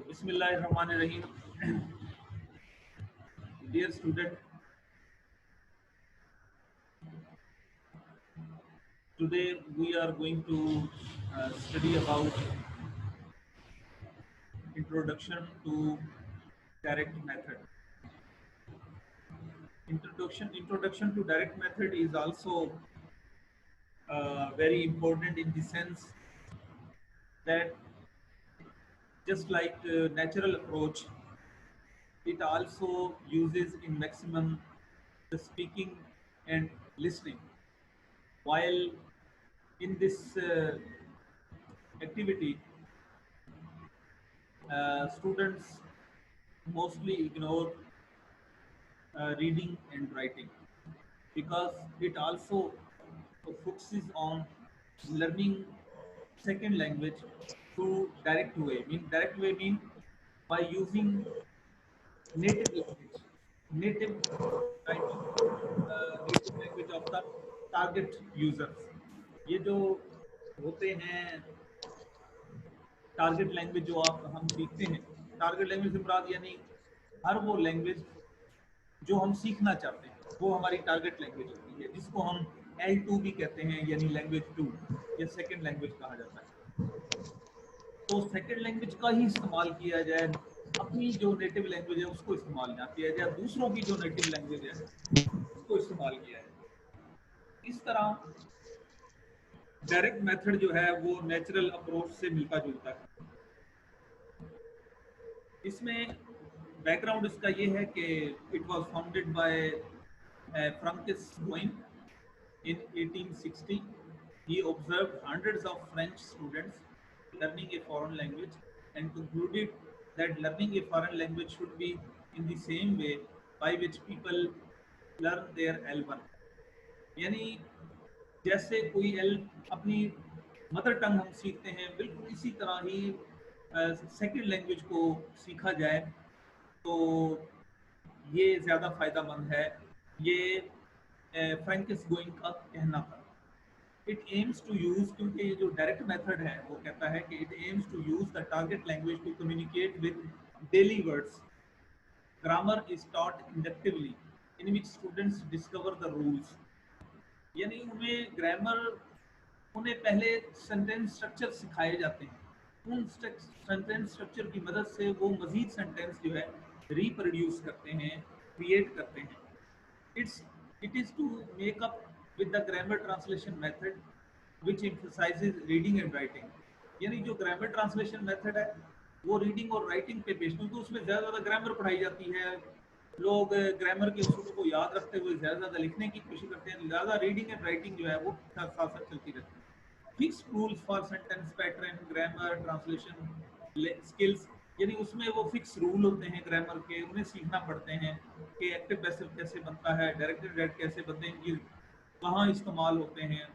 Bismillahirrahmanirrahim. Dear student, today we are going to study about introduction to direct method. Introduction to direct method is also very important in the sense that just like natural approach, it also uses in maximum the speaking and listening. While in this activity, students mostly ignore reading and writing because it also focuses on learning second language through direct way. Direct way mean by using native language, native writing, native language of the target users. ये जो होते हैं target language जो आप हम सीखते हैं, target language से मुराद यानी हर वो लैंग्वेज जो हम सीखना चाहते हैं वो हमारी टारगेट लैंग्वेज होती है, जिसको हम L2 भी कहते हैं, यानी लैंग्वेज 2 या सेकंड लैंग्वेज कहा जाता है। तो सेकंड लैंग्वेज का ही इस्तेमाल किया जाए, अपनी जो नेटिव लैंग्वेज है उसको इस्तेमाल ना किया जाए, दूसरों की जो नेटिव लैंग्वेज है उसको इस्तेमाल किया जाए। इस तरह डायरेक्ट मेथड जो है वो नेचुरल अप्रोच से मिलता जुलता है। इसमें बैकग्राउंड इसका ये है कि it was founded by Francois Gouin in 1860. He observed hundreds of French students learning a foreign language and concluded that learning a foreign language should be in the same way by which people learn their L1. यानी जैसे कोई L अपनी mother टंग हम सीखते हैं, बिल्कुल इसी तरह ही सेकंड लैंग्वेज को सीखा जाए तो ये ज़्यादा फ़ायदेमंद है। ये फ्रैंकिस गोइंग का कहना था। इट एम्स टू यूज़, क्योंकि ये जो डायरेक्ट मेथड है वो कहता है कि it aims to use the target language to communicate with daily words. Grammar is taught inductively in which students discover the rules. यानी उन्हें पहले सेंटेंस स्ट्रक्चर सिखाए जाते हैं, उन सेंटेंस स्ट्रक्चर की मदद से वो मजीद सेंटेंस जो है रिप्रोड्यूस करते हैं, क्रिएट करते हैं। It is to make up with the grammar translation method which emphasizes reading and writing. यानी जो ग्रामर ट्रांसलेशन मेथड है वो रीडिंग और राइटिंग पे बेस्ड, क्योंकि उसमें ज़्यादा ग्रामर पढ़ाई जाती है। लोग ग्रामर के उसूलों को याद रखते हुए ज़्यादा लिखने की कोशिश करते हैं, ज़्यादा रीडिंग एंड राइटिंग जो है वो साथ साथ चलती रहती है। Fix rules for sentence pattern, grammar, translation skills, यानी उसमें वो फिक्स रूल होते हैं ग्रामर के, उन्हें सीखना पड़ते हैं कि एक्टिव पैसिव कैसे बनता है, डायरेक्टेड डायरेक्ट कैसे बनते हैं, ये कहाँ इस्तेमाल होते हैं,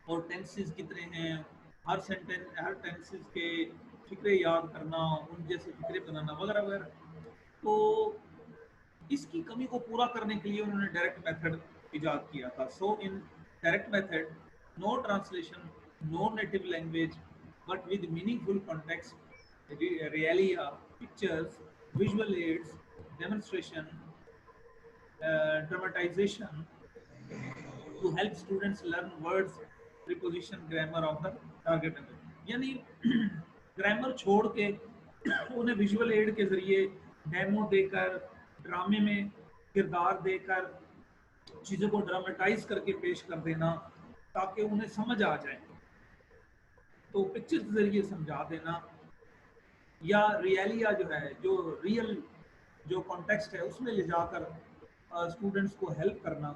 और टेंसेस कितने हैं, हर टेंसेस के फिक्रे याद करना, उन जैसे फिक्रे बनाना वगैरह वगैरह। तो इसकी कमी को पूरा करने के लिए उन्होंने डायरेक्ट मेथड इजाद किया था। So in direct method, no translation, no native language, but with meaningful context, realia, pictures, visual aids, demonstration, dramatization to help students learn words, preposition, grammar of the target language. यानी grammar छोड़ के उन्हें visual add के जरिए demo देकर, ड्रामे में किरदार देकर चीज़ों को ड्रामेटाइज करके पेश कर देना ताकि उन्हें समझ आ जाए, तो पिक्चर के जरिए समझा देना, या रियलिया जो है, जो रियल जो कॉन्टेक्स्ट है उसमें ले जाकर स्टूडेंट्स को हेल्प करना।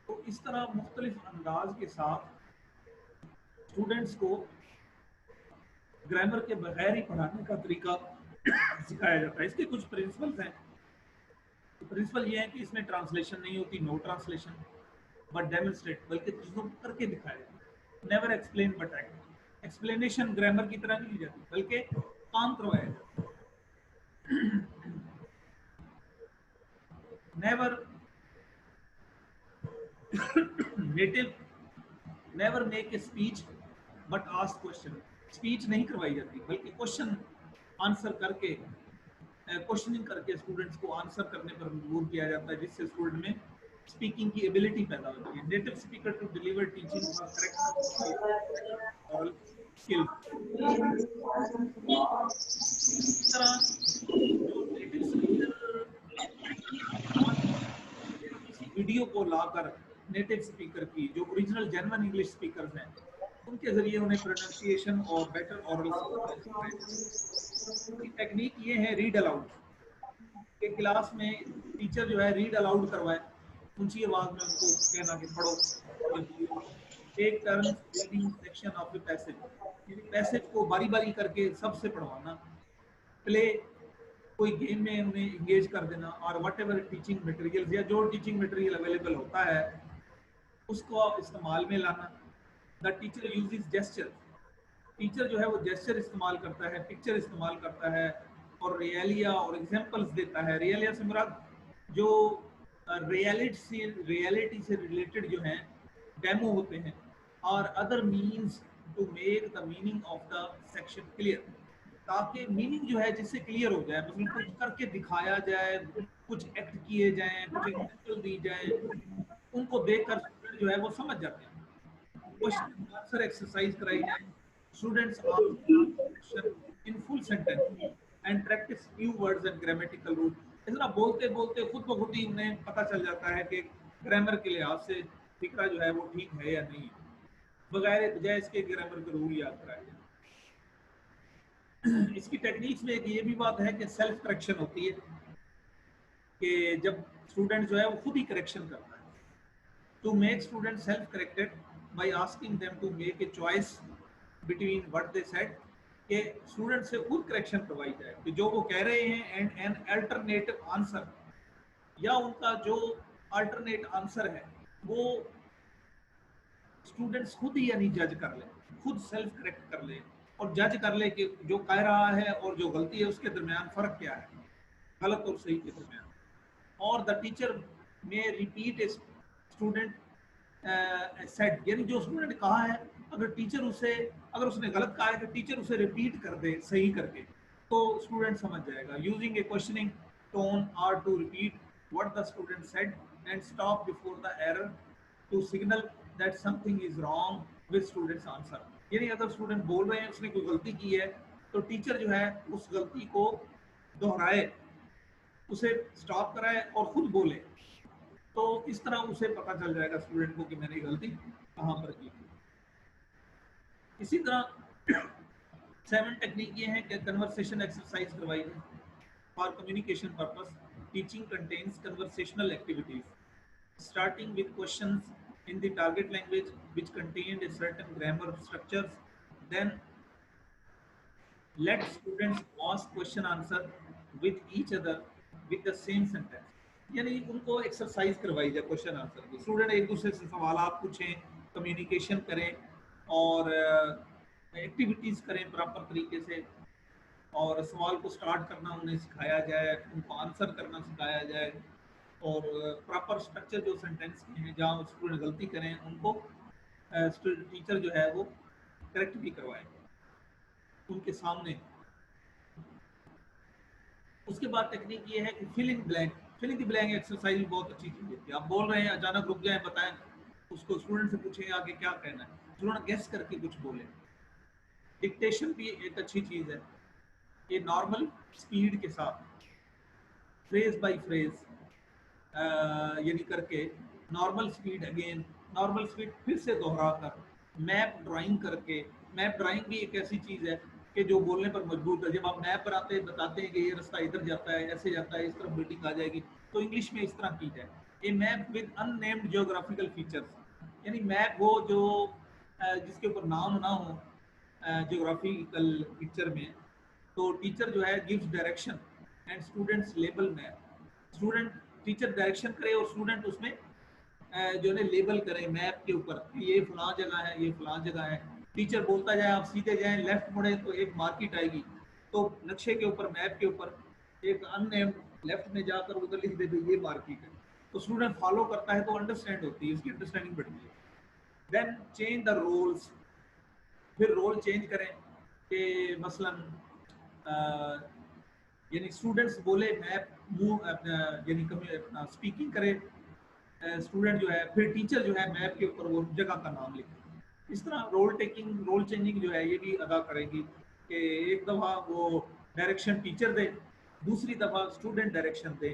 तो इस तरह मुख्तलिफ अंदाज के साथ स्टूडेंट्स को ग्रामर के बगैर ही पढ़ाने का तरीका सिखाया जाता है। इसके कुछ प्रिंसिपल्स हैं। प्रिंसिपल ये है कि इसमें ट्रांसलेशन नहीं होती, नो ट्रांसलेशन, बट डेमोन्स्ट्रेट, बल्कि चीज़ों को करके दिखाया जाता है। Never explain but act. Explanation grammar की तरह नहीं की जाती, बल्कि काम करवाया जाता है। Never never make a speech but ask question. Speech नहीं करवाई जाती, बल्कि क्वेश्चन आंसर करके क्वेश्चनिंग करके स्टूडेंट्स को आंसर करने पर मजबूर किया जाता है, जिससे स्टूडेंट में स्पीकिंग की एबिलिटी पैदा होती है। Native speaker to deliver teaching और करेक्ट ओरल स्किल। इस तरह जो नेटिव स्पीकर किसी वीडियो को लाकर नेटिव स्पीकर की जो ओरिजिनल जेन्युइन इंग्लिश स्पीकर्स हैं उनके जरिए उन्हें प्रोनाउंसिएशन और बेटर ओरल टेक्निक ये है रीड अलाउड कि क्लास में टीचर जो है रीड अलाउड करवाए, ऊंची आवाज में उनको कहना कि पढ़ो या बोलो। Take turns reading section of the passage, यानी पैसेज को बारी बारी करके सबसे पढ़वाना। प्ले, कोई गेम में उन्हें इंगेज कर देना। और वट एवर टीचिंग मटेरियल या जो टीचिंग मटेरियल अवेलेबल होता है उसको इस्तेमाल में लाना। The teacher uses gesture, teacher जो है वो जेस्चर इस्तेमाल करता है, पिक्चर इस्तेमाल करता है और रियलिया और एग्जांपल्स देता है। रियलिया से मुराद जो रियलिटी से रिलेटेड जो हैं डेमो होते हैं, और other means to make the meaning of the section clear, ताकि मीनिंग जो है जिससे क्लियर हो जाए। मतलब कुछ करके दिखाया जाए, कुछ एक्ट किए जाएं, कुछ एग्जांपल दी जाए, उनको देखकर स्टूडेंट जो है वो समझ जाते हैं। क्वेश्चन आंसर एक्सरसाइज कराई जाए, students answer in full sentence and practice new words and grammatical rule. इस तरह बोलते बोलते खुद ब खुद ही उन्हें पता चल जाता है कि ग्रामर के लिहाज से फिक्रा जो है वो ठीक है या नहीं, बगैर बजाय इसके ग्रामर के रूल याद कराए जाए। इसकी टेक्निक्स में एक ये भी बात है कि सेल्फ करेक्शन होती है, कि जब स्टूडेंट जो है वो खुद ही करेक्शन करता है। To make student self corrected by asking them to make a choice between what they said, कि स्टूडेंट से खुद करेक्शन करवाई जाए कि जो वो कह रहे हैं एंड एन अल्टरनेटिव आंसर, या उनका जो अल्टरनेट आंसर है वो स्टूडेंट्स खुद ही यानी जज कर ले, खुद सेल्फ करेक्ट कर ले और जज कर ले कि जो कह रहा है और जो गलती है उसके दरमियान फ़र्क क्या है, गलत और सही के दरमियान। और द टीचर में रिपीट ए स्टूडेंट सेट, यानी जो स्टूडेंट कहा है अगर टीचर उसे, अगर उसने गलत कहा है कि टीचर उसे रिपीट कर दे सही करके, तो स्टूडेंट समझ जाएगा। Using a questioning tone or to repeat what the student said and stop before the error to signal that something is wrong with students answer. यानी अगर स्टूडेंट बोल रहे हैं उसने कोई गलती की है तो टीचर जो है उस गलती को दोहराए, उसे स्टॉप कराए और खुद बोले, तो इस तरह उसे पता चल जाएगा स्टूडेंट को कि मैंने गलती कहाँ पर की। इसी तरह 7 टेक्निक ये है कि कन्वर्सेशन एक्सरसाइज करवाई जाए for communication purpose. Teaching contains conversational activities starting with questions in the target language which contained a certain grammar structures, then let students ask question answer with each other with the same sentence। यानी उनको exercise करवाई जाए question answer की, student एक दूसरे से सवाल पूछें, कम्युनिकेशन करें और एक्टिविटीज करें प्रॉपर तरीके से, और सवाल को स्टार्ट करना उन्हें सिखाया जाए, उनको आंसर करना सिखाया जाए, और प्रॉपर स्ट्रक्चर जो सेंटेंस के हैं जहाँ स्टूडेंट गलती करें उनको टीचर जो है वो करेक्ट भी करवाए उनके सामने। उसके बाद टेक्निक ये है कि fill in blank. Fill in the blank exercise भी बहुत अच्छी चीज़ होती है। आप बोल रहे हैं, अचानक रुक जाए, बताएं, उसको स्टूडेंट से पूछें आगे क्या कहना है, स्टूडेंट गेस करके कुछ बोले। डिक्टेशन भी एक अच्छी चीज़ है, ये नॉर्मल स्पीड के साथ फ्रेज बाय फ्रेज यानी करके normal speed, again normal speed फिर से दोहरा कर, मैप ड्राइंग करके। मैप ड्राइंग भी एक ऐसी चीज़ है कि जो बोलने पर मजबूर कर, जब आप मैप बनाते बताते हैं कि ये रास्ता इधर जाता है, ऐसे जाता है, इस तरफ बिल्डिंग आ जाएगी, तो इंग्लिश में इस तरह की जाए। A map with unnamed geographical features, यानी मैप वो जो जिसके ऊपर नाम ना हो जियोग्राफिकल पिक्चर में, तो टीचर जो है gives direction and students label map. Student, teacher direction करे और स्टूडेंट उसमें जो है लेबल करें मैप के ऊपर, ये फलां जगह है, ये फलां जगह है। टीचर बोलता जाए, आप सीधे जाएं, लेफ्ट मुड़े तो एक मार्केट आएगी, तो नक्शे के ऊपर, मैप के ऊपर एक अननेम्ड लेफ्ट में जाकर उधर लिख दे ये मार्केट है, तो स्टूडेंट फॉलो करता है, तो अंडरस्टैंड होती है, उसकी अंडरस्टैंडिंग बढ़ती है। देन चेंज द रोल्स, फिर रोल चेंज करें कि मसलन यानी स्टूडेंट्स बोले मैप मूव यानी अपना स्पीकिंग करे स्टूडेंट जो है, फिर टीचर जो है मैप के ऊपर वो जगह का नाम लिखे। इस तरह रोल चेंजिंग जो है ये भी अदा करेगी कि एक दफ़ा वो डायरेक्शन टीचर दे, दूसरी दफ़ा स्टूडेंट डायरेक्शन दे,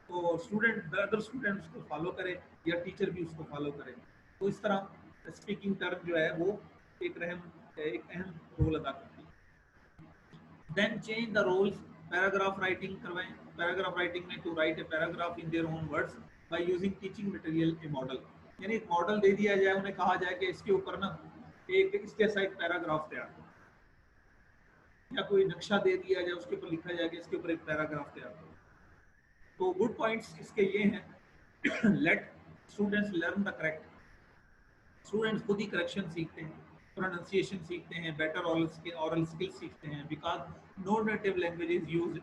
तो स्टूडेंट अदर स्टूडेंट उसको फॉलो करे या टीचर भी उसको फॉलो करे। तो इस तरह स्पीकिंग टर्म जो है वो एक अहम रोल अदा करती है। Then change the roles, paragraph writing करवाएं। पैराग्राफ राइटिंग में to write a paragraph in their own words by using teaching material a model, यानी एक मॉडल दे दिया जाए, उन्हें कहा जाए कि इसके ऊपर ना एक इस जैसा एक पैराग्राफ तैयार करो, या कोई नक्शा दे दिया जाए उसके ऊपर लिखा जाए कि इसके ऊपर एक पैराग्राफ तैयार करो। तो गुड पॉइंट्स इसके ये हैं let students learn the correct, students खुद ही करेक्शन सीखते हैं, प्रोनाउंसिएशन सीखते हैं, बेटर ऑरल स्किल सीखते हैं, because no native language is use,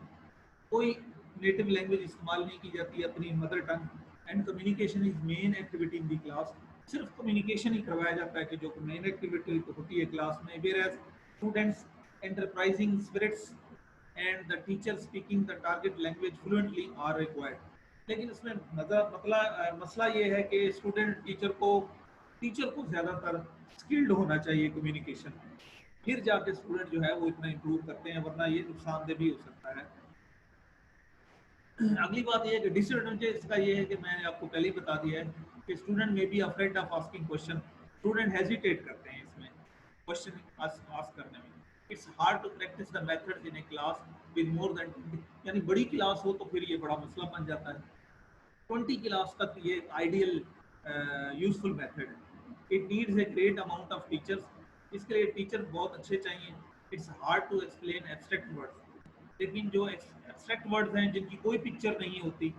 कोई नेटिव लैंग्वेज इस्तेमाल नहीं की जाती है अपनी mother tongue, and communication is main activity in the class, सिर्फ कम्युनिकेशन ही करवाया जाता है कि जो मेन एक्टिविटी होती है क्लास में, where as students enterprising spirits and the teacher speaking the target language fluently are required. लेकिन इसमें मसला ये है कि टीचर को ज़्यादातर स्किल्ड होना चाहिए कम्युनिकेशन में, फिर जाके स्टूडेंट जो है वो इतना इम्प्रूव करते हैं, वरना ये नुकसानदेह भी हो सकता है। अगली बात ये है कि डिसएडवांटेज इसका ये है कि मैंने आपको पहले ही बता दिया है कि स्टूडेंट में be afraid of asking question, student hesitate करते हैं इसमें क्वेश्चन आस्क करने में। It's hard to practice the methods in a class with more than 20, यानी बड़ी क्लास हो तो फिर ये बड़ा मसला बन जाता है। 20 क्लास तक ये आइडियल यूजफुल मेथड है। It needs a great amount of teachers, इसके लिए टीचर बहुत अच्छे चाहिए। It's hard to explain abstract words, लेकिन जो एब्स्ट्रैक्ट वर्ड्स हैं जिनकी कोई पिक्चर नहीं होती,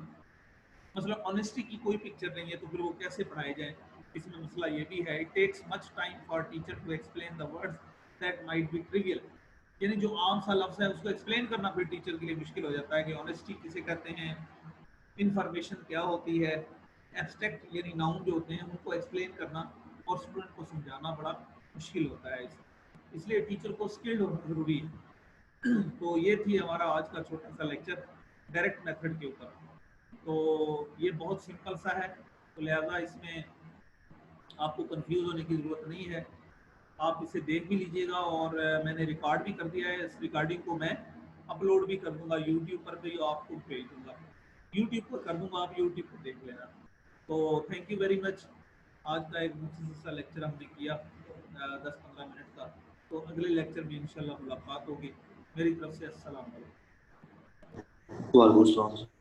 मतलब ऑनेस्टी की कोई पिक्चर नहीं है, तो फिर वो कैसे पढ़ाए जाएं, इसमें मसला ये भी है। It takes much time for teacher to explain the words that might be trivial, यानी जो आम सा लफ्ज़ है उसको एक्सप्लेन करना फिर टीचर के लिए मुश्किल हो जाता है कि ऑनेस्टी किसे कहते हैं, इंफॉर्मेशन क्या होती है, एब्स्ट्रैक्ट यानी नाउन जो होते हैं उनको एक्सप्लेन करना और स्टूडेंट को समझाना बड़ा मुश्किल होता है। इसलिए टीचर को स्किल्ड होना ज़रूरी है। तो ये थी हमारा आज का छोटा सा लेक्चर डायरेक्ट मेथड के ऊपर। तो ये बहुत सिंपल सा है, तो लिहाजा इसमें आपको कंफ्यूज होने की ज़रूरत नहीं है। आप इसे देख भी लीजिएगा, और मैंने रिकॉर्ड भी कर दिया है, इस रिकॉर्डिंग को मैं अपलोड भी कर दूंगा यूट्यूब पर भी, आपको भेज दूंगा, यूट्यूब पर कर दूंगा, आप यूट्यूब पर देख लेना। तो थैंक यू वेरी मच। आज का एक मुख्तसर सा लेक्चर हमने किया 10-15 मिनट का, तो अगले लेक्चर में इंशाल्लाह मुलाकात होगी। मेरी तरफ से अस्सलाम वालेकुम। वालेकुम अस्सलाम।